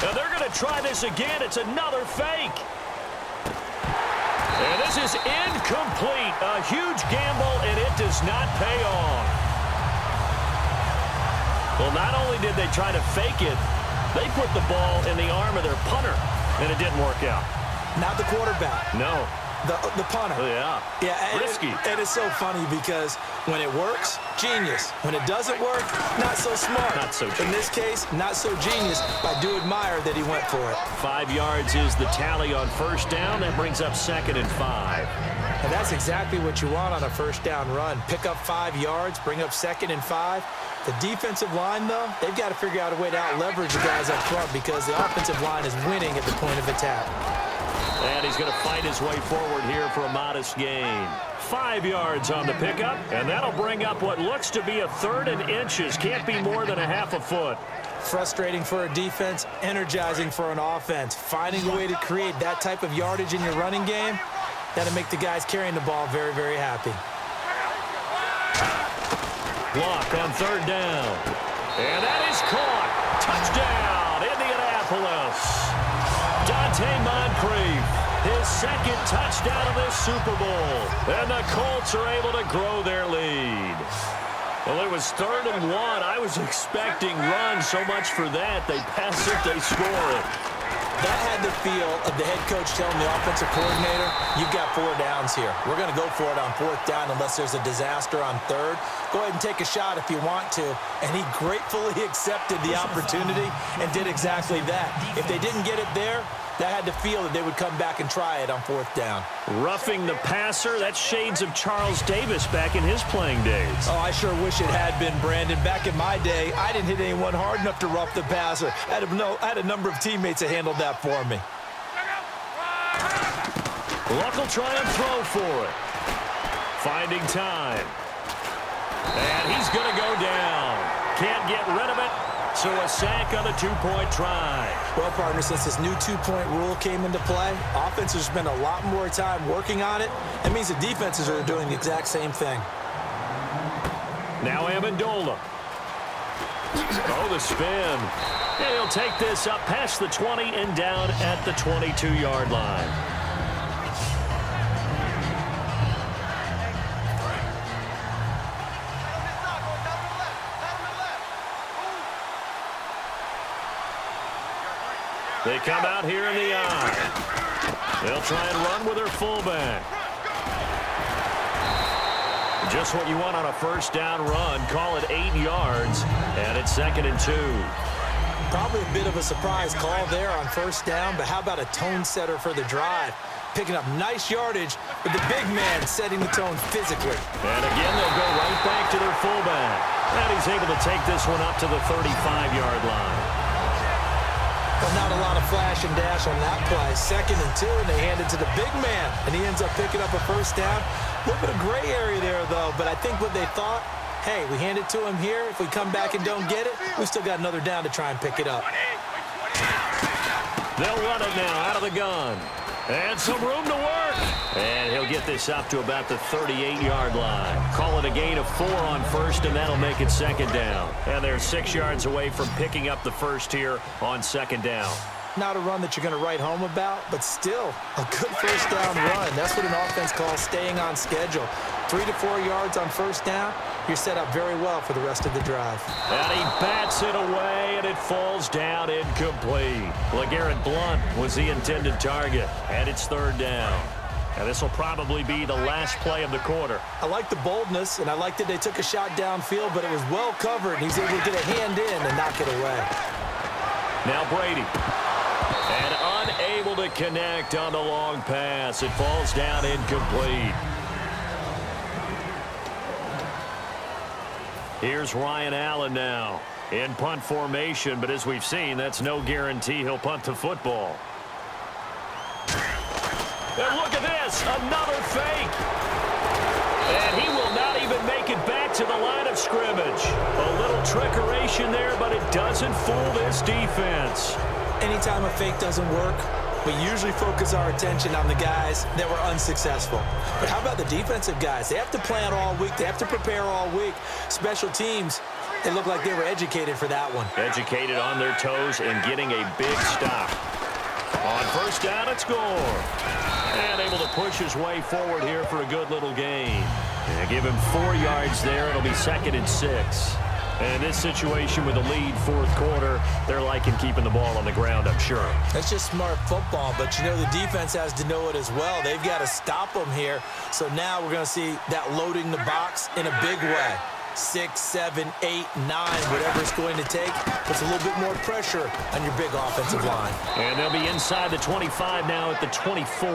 Now they're going to try this again. It's another fake. And this is incomplete. A huge gamble, and it does not pay off. Well, not only did they try to fake it, they put the ball in the arm of their punter, and it didn't work out. Not the quarterback. No. The punter. Oh, yeah. Yeah, risky. And it's so funny because when it works, genius. When it doesn't work, not so smart. Not so genius. In this case, not so genius. I do admire that he went for it. 5 yards is the tally on first down. That brings up 2nd and 5. And that's exactly what you want on a first down run. Pick up 5 yards, bring up 2nd and 5. The defensive line, though, they've got to figure out a way to out-leverage the guys up front because the offensive line is winning at the point of attack. And he's going to fight his way forward here for a modest gain. 5 yards on the pickup, and that'll bring up what looks to be a 3rd and inches. Can't be more than a half a foot. Frustrating for a defense, energizing for an offense. Finding a way to create that type of yardage in your running game, that'll make the guys carrying the ball very, very happy. Block on 3rd down. And that is caught. Touchdown, Indianapolis. Dante Moncrief, his 2nd touchdown of this Super Bowl. And the Colts are able to grow their lead. Well, it was 3rd and 1. I was expecting runs. So much for that. They pass it, they score it. That had the feel of the head coach telling the offensive coordinator, you've got 4 downs here. We're going to go for it on 4th down unless there's a disaster on 3rd. Go ahead and take a shot if you want to. And he gratefully accepted the opportunity and did exactly that. If they didn't get it there, that had the feel that they would come back and try it on 4th down. Roughing the passer, that's shades of Charles Davis back in his playing days. Oh, I sure wish it had been, Brandon. Back in my day, I didn't hit anyone hard enough to rough the passer. I had a number of teammates that handled that for me. Luck will try and throw for it. Finding time. And he's going to go down. Can't get rid of it. So a sack on a 2-point try. Well, partner, since this new 2-point rule came into play, offenses spend a lot more time working on it. That means the defenses are doing the exact same thing. Now Amendola. Oh, the spin. And he'll take this up past the 20 and down at the 22-yard line. They come out here in the eye. They'll try and run with their fullback. Just what you want on a first down run. Call it 8 yards, and it's 2nd and 2. Probably a bit of a surprise call there on first down, but how about a tone setter for the drive? Picking up nice yardage with the big man setting the tone physically. And again, they'll go right back to their fullback. And he's able to take this one up to the 35-yard line. Well, not a lot of flash and dash on that play. 2nd and 2, and they hand it to the big man, and he ends up picking up a first down. A little bit of gray area there, though, but I think what they thought, hey, we hand it to him here. If we come back and don't get it, we still got another down to try and pick it up. They'll run it now out of the gun. And some room to work. And he'll get this up to about the 38-yard line. Call it a gain of 4 on first, and that'll make it 2nd down. And they're 6 yards away from picking up the first here on 2nd down. Not a run that you're going to write home about, but still a good first down run. That's what an offense calls staying on schedule. 3 to 4 yards on first down, you're set up very well for the rest of the drive. And he bats it away, and it falls down incomplete. LeGarrette Blount was the intended target, and it's 3rd down. And this will probably be the last play of the quarter. I like the boldness, and I like that they took a shot downfield, but it was well covered, and he's able to get a hand in and knock it away. Now Brady. And unable to connect on the long pass. It falls down incomplete. Here's Ryan Allen now in punt formation, but as we've seen, that's no guarantee he'll punt the football. And look at this, another fake. And he will not even make it back to the line of scrimmage. A little trickeration there, but it doesn't fool this defense. Anytime a fake doesn't work, we usually focus our attention on the guys that were unsuccessful. But how about the defensive guys? They have to plan all week. They have to prepare all week. Special teams, They look like they were educated for that one. Educated on their toes and getting a big stop. On first down, it's Gore. And able to push his way forward here for a good little gain. And give him 4 yards there. It'll be 2nd and 6. And in this situation with the lead fourth quarter, they're liking keeping the ball on the ground, I'm sure. That's just smart football, but you know the defense has to know it as well. They've got to stop them here. So now we're going to see that loading the box in a big way. 6, 7, 8, 9, whatever it's going to take, puts a little bit more pressure on your big offensive line. And they'll be inside the 25 now at the 24.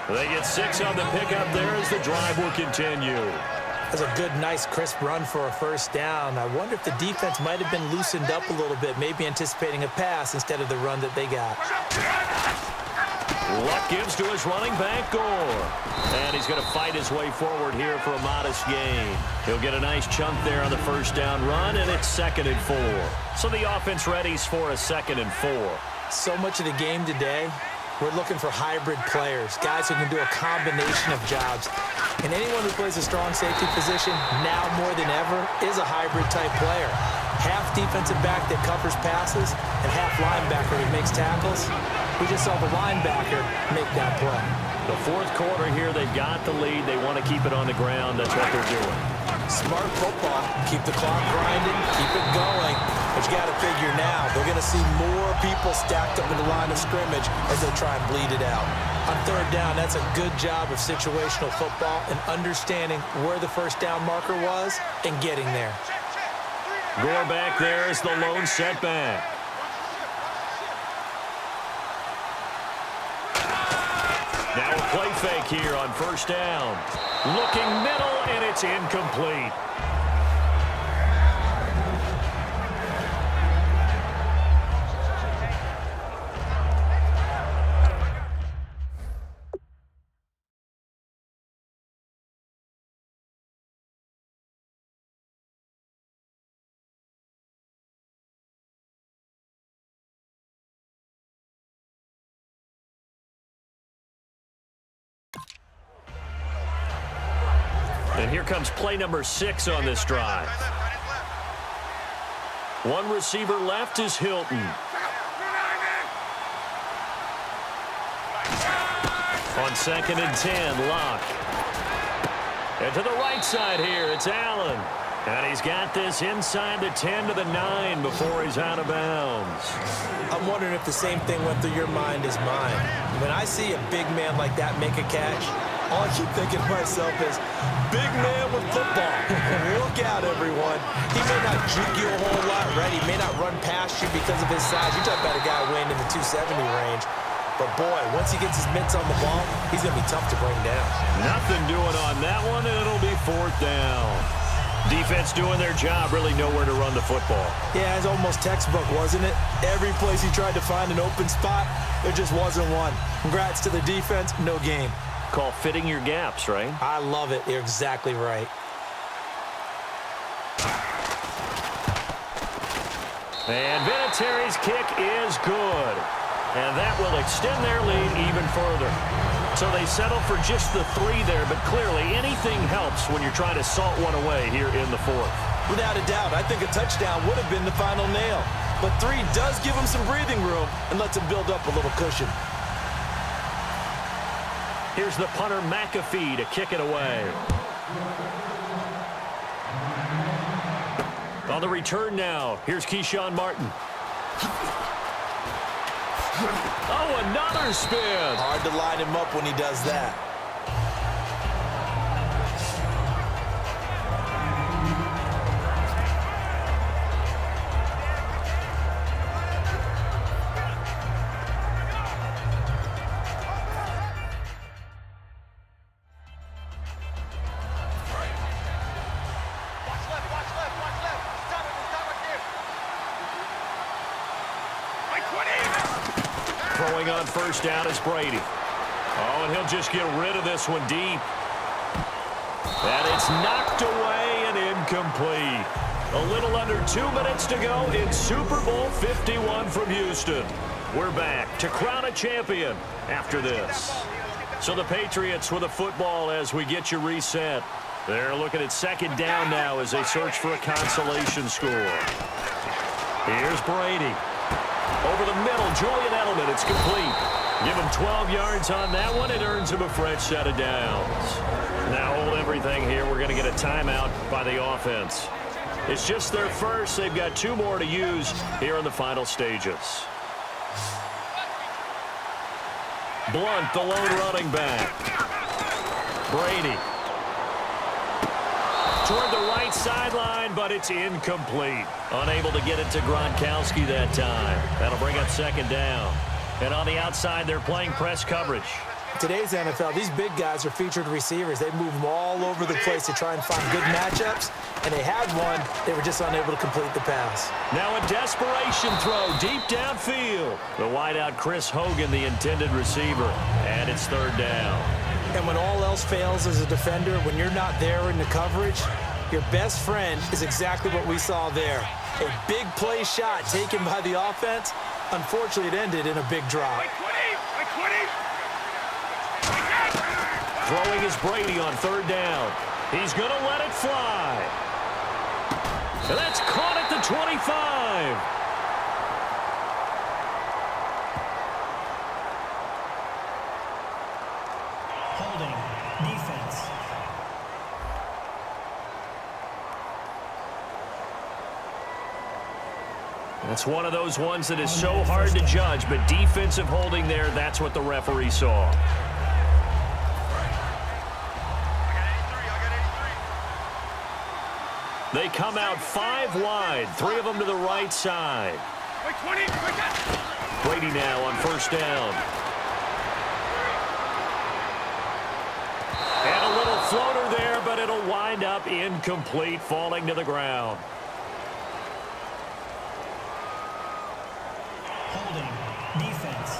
They get 6 on the pickup there as the drive will continue. That's a good, nice, crisp run for a first down. I wonder if the defense might have been loosened up a little bit, maybe anticipating a pass instead of the run that they got. Luck gives to his running back, Gore. And he's going to fight his way forward here for a modest gain. He'll get a nice chunk there on the first down run, and it's 2nd and 4. So the offense readies for a 2nd and 4. So much of the game today, we're looking for hybrid players, guys who can do a combination of jobs. And anyone who plays a strong safety position, now more than ever, is a hybrid-type player. Half defensive back that covers passes and half linebacker that makes tackles. We just saw the linebacker make that play. The fourth quarter here, they've got the lead. They want to keep it on the ground. That's what they're doing. Smart football. Keep the clock grinding. Keep it going. But you got to figure now, they're going to see more people stacked up in the line of scrimmage as they try and bleed it out. On third down, that's a good job of situational football and understanding where the first down marker was and getting there. Gore back there is the lone setback. Now a play fake here on first down. Looking middle, and it's incomplete. And here comes play number 6 on this drive. One receiver left is Hilton. On 2nd and 10, Locke. And to the right side here, it's Allen. And he's got this inside the 10 to the 9 before he's out of bounds. I'm wondering if the same thing went through your mind as mine. When I see a big man like that make a catch, all I keep thinking to myself is, big man with football. Look out, everyone. He may not juke you a whole lot, right? He may not run past you because of his size. You're talking about a guy weighing in the 270 range. But, boy, once he gets his mitts on the ball, he's going to be tough to bring down. Nothing doing on that one, and it'll be 4th down. Defense doing their job, really nowhere to run the football. Yeah, it's almost textbook, wasn't it? Every place he tried to find an open spot, there just wasn't one. Congrats to the defense, no gain. Call fitting your gaps, right? I love it. You're exactly right. And Vinatieri's kick is good. And that will extend their lead even further. So they settle for just the 3 there, but clearly anything helps when you're trying to salt one away here in the 4th. Without a doubt, I think a touchdown would have been the final nail. But 3 does give them some breathing room and lets them build up a little cushion. Here's the punter, McAfee, to kick it away. On the return now, here's Keyshawn Martin. Oh, another spin. Hard to line him up when he does that. Throwing on first down is Brady. Oh, and he'll just get rid of this one deep. And it's knocked away and incomplete. A little under 2 minutes to go in Super Bowl 51 from Houston. We're back to crown a champion after this. So the Patriots with a football as we get you reset. They're looking at second down now as they search for a consolation score. Here's Brady. Over the middle, Julian Edelman. It's complete. Give him 12 yards on that one. It earns him a fresh set of downs. Now hold everything here. We're going to get a timeout by the offense. It's just their first. They've got 2 more to use here in the final stages. Blunt, the lone running back. Brady. Toward the right sideline, but it's incomplete. Unable to get it to Gronkowski that time. That'll bring up second down. And on the outside, they're playing press coverage. Today's NFL, these big guys are featured receivers. They move them all over the place to try and find good matchups. And they had one. They were just unable to complete the pass. Now a desperation throw deep downfield. The wideout, Chris Hogan, the intended receiver. And it's third down. And when all else fails as a defender, when you're not there in the coverage, your best friend is exactly what we saw there. A big play shot taken by the offense. Unfortunately, it ended in a big drop. Throwing is Brady on third down. He's going to let it fly. And that's caught at the 25. Holding. Defense. That's one of those ones that is so hard to judge, but defensive holding there, that's what the referee saw. They come out 5 wide, 3 of them to the right side. Brady now on first down. And a little floater there, but it'll wind up incomplete, falling to the ground. Holding. Defense.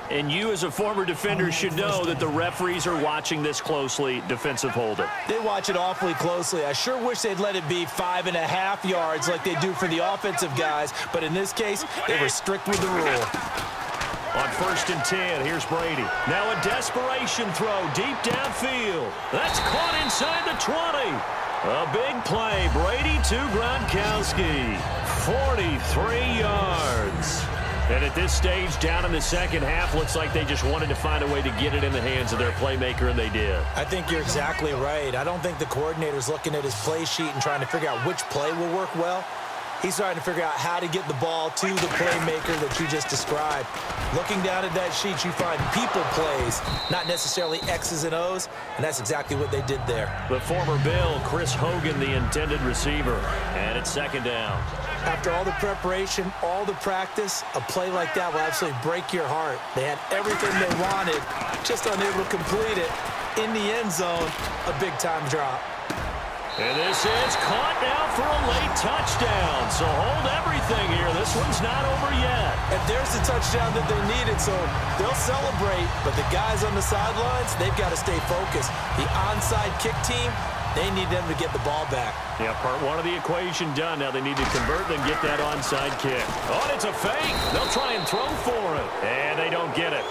And you as a former defender should know that the referees are watching this closely, defensive holding. They watch it awfully closely. I sure wish they'd let it be 5.5 yards like they do for the offensive guys, but in this case, they were strict with the rule. On first and 10, here's Brady. Now a desperation throw deep downfield. That's caught inside the 20. A big play. Brady to Gronkowski. 43 yards. And at this stage, down in the second half, looks like they just wanted to find a way to get it in the hands of their playmaker, and they did. I think you're exactly right. I don't think the coordinator's looking at his play sheet and trying to figure out which play will work well. He's trying to figure out how to get the ball to the playmaker that you just described. Looking down at that sheet, you find people plays, not necessarily X's and O's, and that's exactly what they did there. The former Bill, Chris Hogan, the intended receiver, and it's second down. After all the preparation, all the practice, a play like that will absolutely break your heart. They had everything they wanted, just unable to complete it. In the end zone, a big-time drop. And this is caught now for a late touchdown. So hold everything here. This one's not over yet. And there's the touchdown that they needed, so they'll celebrate. But the guys on the sidelines, they've got to stay focused. The onside kick team, they need them to get the ball back. Yeah, part one of the equation done. Now they need to convert and get that onside kick. Oh, and it's a fake. They'll try and throw for it. And they don't get it.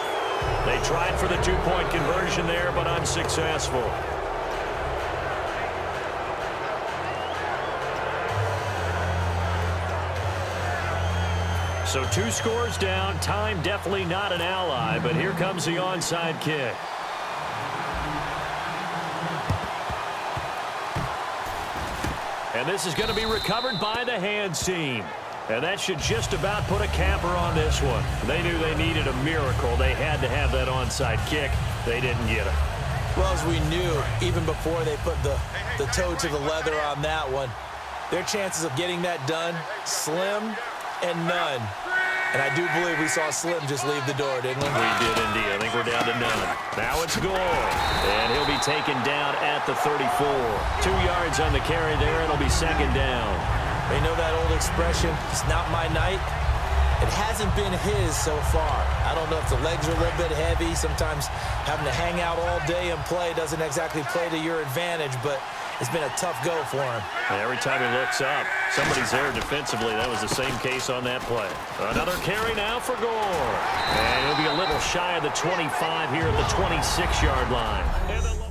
They tried for the two-point conversion there, but unsuccessful. So 2 scores down. Time definitely not an ally, but here comes the onside kick. And this is going to be recovered by the hands team. And that should just about put a capper on this one. They knew they needed a miracle. They had to have that onside kick. They didn't get it. Well, as we knew, even before they put the toe to the leather on that one, their chances of getting that done, slim and none. And I do believe we saw Slim just leave the door, didn't we? We did indeed. I think we're down to none. Now it's goal. And he'll be taken down at the 34. 2 yards on the carry there. It'll be second down. You know that old expression, it's not my night? It hasn't been his so far. I don't know if the legs are a little bit heavy. Sometimes having to hang out all day and play doesn't exactly play to your advantage, but It's been a tough go for him. And every time he looks up, somebody's there defensively. That was the same case on that play. Another carry now for Gore. And he'll be a little shy of the 25 here at the 26-yard line.